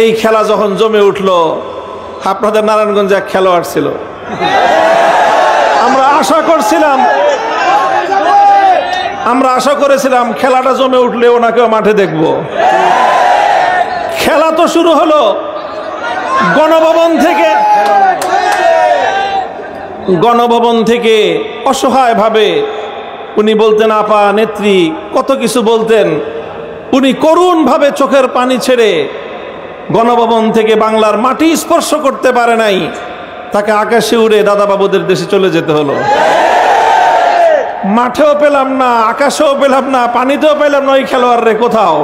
এই খেলা যখন জমে উঠল, আপনাদের নারায়ণগঞ্জে এক খেলোয়াড় ছিল, আমরা আশা করেছিলাম খেলাটা জমে উঠলে ওনাকেও মাঠে দেখব। খেলা তো শুরু হলো গণভবন থেকে অসহায়ভাবে উনি বলতেন, আপা নেত্রী, কত কিছু বলতেন। উনি করুণভাবে চোখের পানি ছেড়ে গণভবন থেকে বাংলার মাটি স্পর্শ করতে পারে নাই, তাকে আকাশে উড়ে দাদাবাবুদের দেশে চলে যেতে হলো। মাঠেও পেলাম না, আকাশেও পেলাম না, পানিতেও পেলাম না ওই খেলোয়াড় রে কোথাও।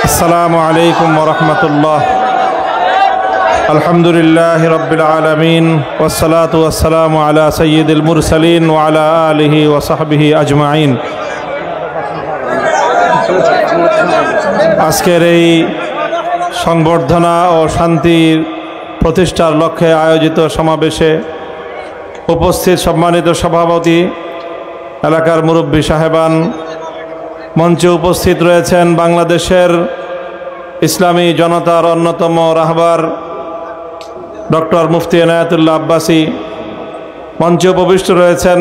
আসসালামু আলাইকুম ওয়া রাহমাতুল্লাহ। আলহামদুলিল্লাহি রাব্বিল আলামিন ওয়াসসালাতু ওয়াসসালামু আলা সাইয়্যিদিল মুরসালিন ওয়া আলা আলিহি ওয়া সাহবিহি আজমাইন। আজকের এই সংবর্ধনা ও শান্তির প্রতিষ্ঠার লক্ষ্যে আয়োজিত সমাবেশে উপস্থিত সম্মানিত সভাপতি, এলাকার মুরব্বী সাহেবান, মঞ্চে উপস্থিত রয়েছেন বাংলাদেশের ইসলামী জনতার অন্যতম রাহবার ডক্টর মুফতি এনায়েতুল্লাহ আব্বাসী, মঞ্চে উপবিষ্ট রয়েছেন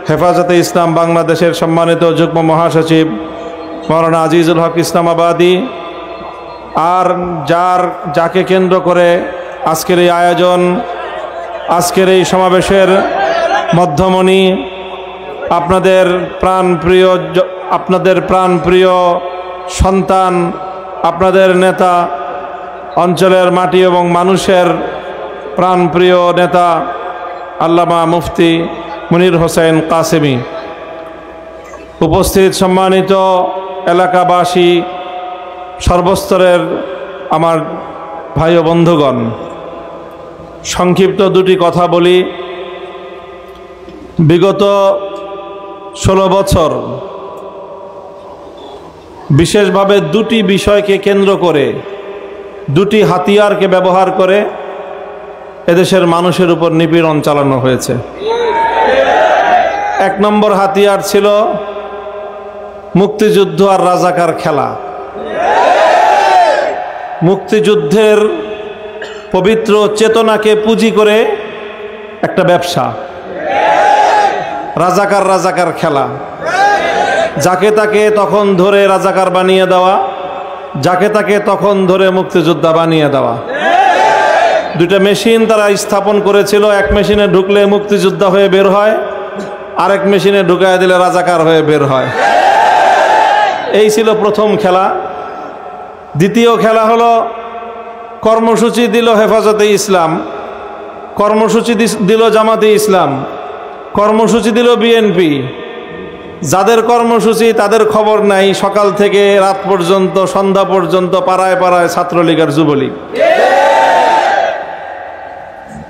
হেফাজতে ইসলাম বাংলাদেশের সম্মানিত যুগ্ম মহাসচিব মৌলানা আজিজুল হক ইসলামাবাদী, আর যাকে কেন্দ্র করে আজকের এই আয়োজন, আজকের এই সমাবেশের মধ্যমণি, আপনাদের প্রাণপ্রিয় সন্তান, আপনাদের নেতা, অঞ্চলের মাটি এবং মানুষের প্রাণপ্রিয় নেতা আল্লামা মুফতি মুনির হোসেন কাসেমি, উপস্থিত সম্মানিত এলাকাবাসী, সর্বস্তরের আমার ভাই ও বন্ধুগণ, সংক্ষিপ্ত দুটি কথা বলি। বিগত 16 বছর বিশেষভাবে দুটি বিষয়কে কেন্দ্র করে, দুটি হাতিয়ারকে ব্যবহার করে এদেশের মানুষের উপর নিপীড়ন চালানো হয়েছে। এক নম্বর হাতিয়ার ছিল মুক্তিযুদ্ধ আর রাজাকার খেলা। মুক্তিযুদ্ধের পবিত্র চেতনাকে পুঁজি করে একটা ব্যবসা, রাজাকার খেলা, যাকে তাকে তখন ধরে রাজাকার বানিয়ে দেওয়া, যাকে তাকে তখন ধরে মুক্তিযোদ্ধা বানিয়ে দেওয়া। দুইটা মেশিন তারা স্থাপন করেছিল, এক মেশিনে ঢুকলে মুক্তিযোদ্ধা হয়ে বের হয়, আরেক মেশিনে ঢুকায় দিলে রাজাকার হয়ে বের হয়। এই ছিল প্রথম খেলা। দ্বিতীয় খেলা হলো কর্মসূচি দিল হেফাজতে ইসলাম, কর্মসূচি দিল জামাতে ইসলাম, কর্মসূচি দিল বিএনপি। যাদের কর্মসূচি তাদের খবর নাই, সকাল থেকে রাত পর্যন্ত, সন্ধ্যা পর্যন্ত পাড়ায় পাড়ায় ছাত্রলীগ আর যুবলীগ।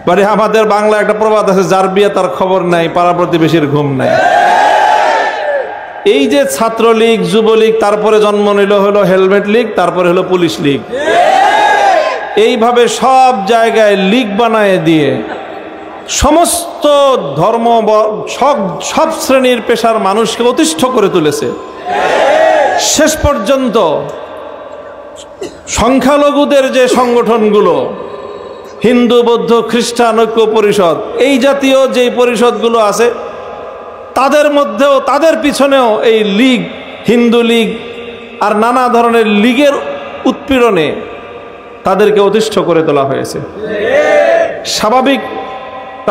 মানে আমাদের বাংলা একটা প্রবাদ আছে, যার বিয়ে তার খবর নাই, পাড়া প্রতিবেশীর ঘুম নাই। এই যে ছাত্রলীগ, যুবলীগ, তারপরে জন্ম নিল হলো হেলমেট লীগ, তারপরে হলো পুলিশ লীগ। এইভাবে সব জায়গায় লীগ বানায় দিয়ে সমস্ত ধর্ম, সব শ্রেণীর পেশার মানুষকে অতিষ্ঠ করে তুলেছে। শেষ পর্যন্ত সংখ্যালঘুদের যে সংগঠনগুলো, হিন্দু, বৌদ্ধ, খ্রিস্টান ঐক্য পরিষদ, এই জাতীয় যে পরিষদগুলো আছে, তাদের মধ্যেও, তাদের পিছনেও এই লীগ, হিন্দু লীগ আর নানা ধরনের লীগের উৎপীড়নে তাদেরকে অতিষ্ঠ করে তোলা হয়েছে। স্বাভাবিক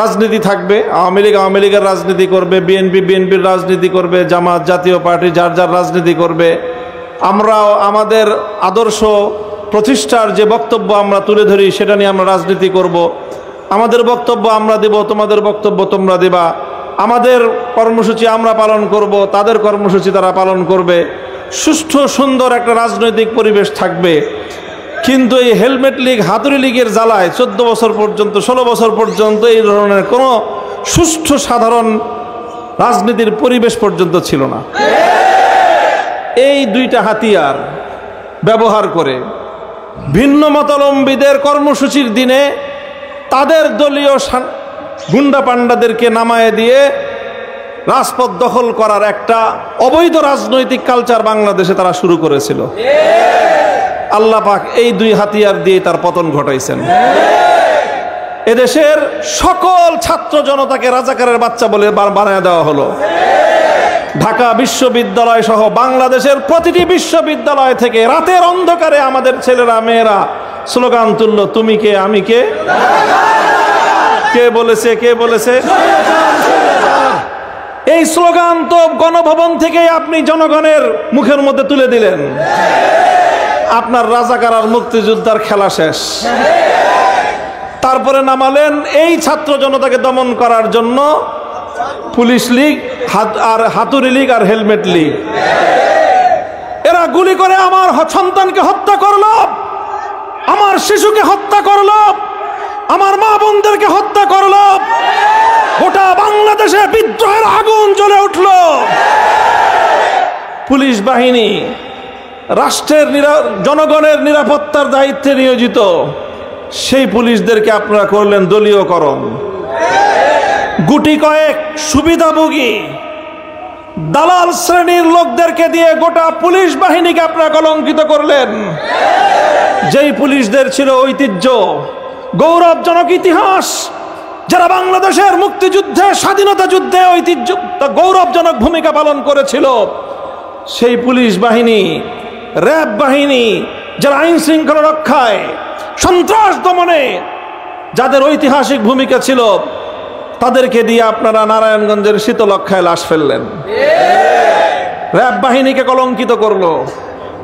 রাজনীতি থাকবে, আওয়ামী লীগের রাজনীতি করবে, বিএনপির রাজনীতি করবে, জামাত, জাতীয় পার্টি যার রাজনীতি করবে। আমরাও আমাদের আদর্শ প্রতিষ্ঠার যে বক্তব্য আমরা তুলে ধরি, সেটা নিয়ে আমরা রাজনীতি করব। আমাদের বক্তব্য আমরা দেব, তোমাদের বক্তব্য তোমরা দেবা। আমাদের কর্মসূচি আমরা পালন করব, তাদের কর্মসূচি তারা পালন করবে। সুষ্ঠু সুন্দর একটা রাজনৈতিক পরিবেশ থাকবে। কিন্তু এই হেলমেট লীগ, হাতুড়ি লীগের জ্বালায় 14 বছর পর্যন্ত, 16 বছর পর্যন্ত এই ধরনের কোনো সুষ্ঠু সাধারণ রাজনীতির পরিবেশ পর্যন্ত ছিল না। এই দুইটা হাতিয়ার ব্যবহার করে ভিন্ন মতাবলম্বীদের কর্মসূচির দিনে তাদের দলীয় গুন্ডা পান্ডাদেরকে নামায়ে দিয়ে রাজপথ দখল করার একটা অবৈধ রাজনৈতিক কালচার বাংলাদেশে তারা শুরু করেছিল। আল্লাহ পাক এই দুই হাতিয়ার দিয়ে তার পতন ঘটাইছেন। এদেশের সকল ছাত্র জনতাকে রাজাকারের বাচ্চা বলে বানায় দেওয়া হলো। ঢাকা বিশ্ববিদ্যালয় সহ বাংলাদেশের প্রতিটি বিশ্ববিদ্যালয় থেকে রাতের অন্ধকারে আমাদের ছেলেরা মেয়েরা স্লোগান তুলল, তুমি কে আমি কে। কে বলেছে? কে বলেছে? এই স্লোগান তো গণভবন থেকে আপনি জনগণের মুখের মধ্যে তুলে দিলেন। আপনার রাজাকার আর মুক্তিযোদ্ধার খেলা শেষ। তারপরে নামালেন এই ছাত্র জনতাকে দমন করার জন্য পুলিশ লীগ আর হাতুড়ি লীগ আর হেলমেট লীগ। এরা গুলি করে আমার সন্তানকে হত্যা করলো, আমার শিশুকে হত্যা করলো, আমার মা বোনদেরকে হত্যা করলো। গোটা বাংলাদেশে বিদ্রোহের আগুন জ্বলে উঠল। পুলিশ বাহিনী রাষ্ট্রের জনগণের নিরাপত্তার দায়িত্বে নিয়োজিত, সেই পুলিশদেরকে আপনারা করলেন দলীয়করণ। গুটি কয়েক সুবিধাভোগী দালাল শ্রেণীর লোকদেরকে দিয়ে গোটা পুলিশ বাহিনীকে আপনারা কলঙ্কিত করলেন। যেই পুলিশদের ছিল ঐতিহ্য, গৌরবজনক ইতিহাস, যারা বাংলাদেশের মুক্তিযুদ্ধে স্বাধীনতা যুদ্ধে ঐতিহ্য গৌরবজনক ভূমিকা পালন করেছিল, সেই পুলিশ বাহিনী, র্যাব বাহিনী, যারা আইন শৃঙ্খলা রক্ষায়, সন্ত্রাস দমনে যাদের ঐতিহাসিক ভূমিকা ছিল, তাদেরকে দিয়ে আপনারা নারায়ণগঞ্জের শীতলক্ষায় লাশ ফেললেন। র্যাব বাহিনীকে কলঙ্কিত করলো।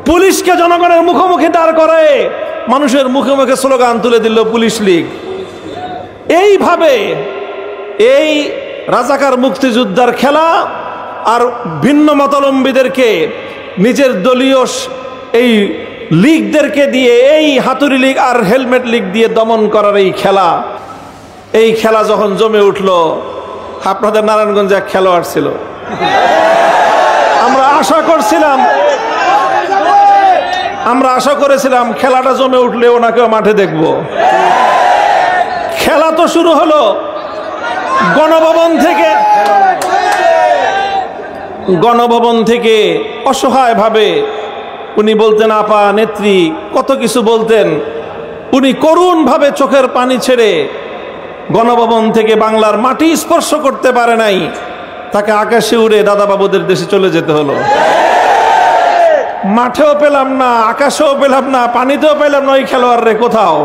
পুলিশকে জনগণের মুখোমুখি দাঁড় করে মানুষের মুখে মুখে স্লোগান তুলে দিল পুলিশ লীগ। এইভাবে এই রাজাকার মুক্তিযোদ্ধার খেলা আর ভিন্ন মতাবলম্বীদেরকে নিজের দলীয় এই লীগদেরকে দিয়ে, এই হাতুড়ি লীগ আর হেলমেট লীগ দিয়ে দমন করার এই খেলা যখন জমে উঠল, আপনাদের নারায়ণগঞ্জে এক খেলোয়াড় ছিল, আমরা আশা করেছিলাম খেলাটা জমে উঠলে ওনাকেও মাঠে দেখব। খেলা তো শুরু হলো গণভবন থেকে অসহায় ভাবে উনি বলতেন, আপা নেত্রী, কত কিছু বলতেন। উনি করুণ ভাবে চোখের পানি ছেড়ে গণভবন থেকে বাংলার মাটি স্পর্শ করতে পারে নাই, তাকে আকাশে উড়ে দাদাবাবুদের দেশে চলে যেতে হলো। মাঠেও পেলাম না, আকাশেও পেলাম না, পানিতেও পেলাম না ওই খেলোয়াড় রে কোথাও।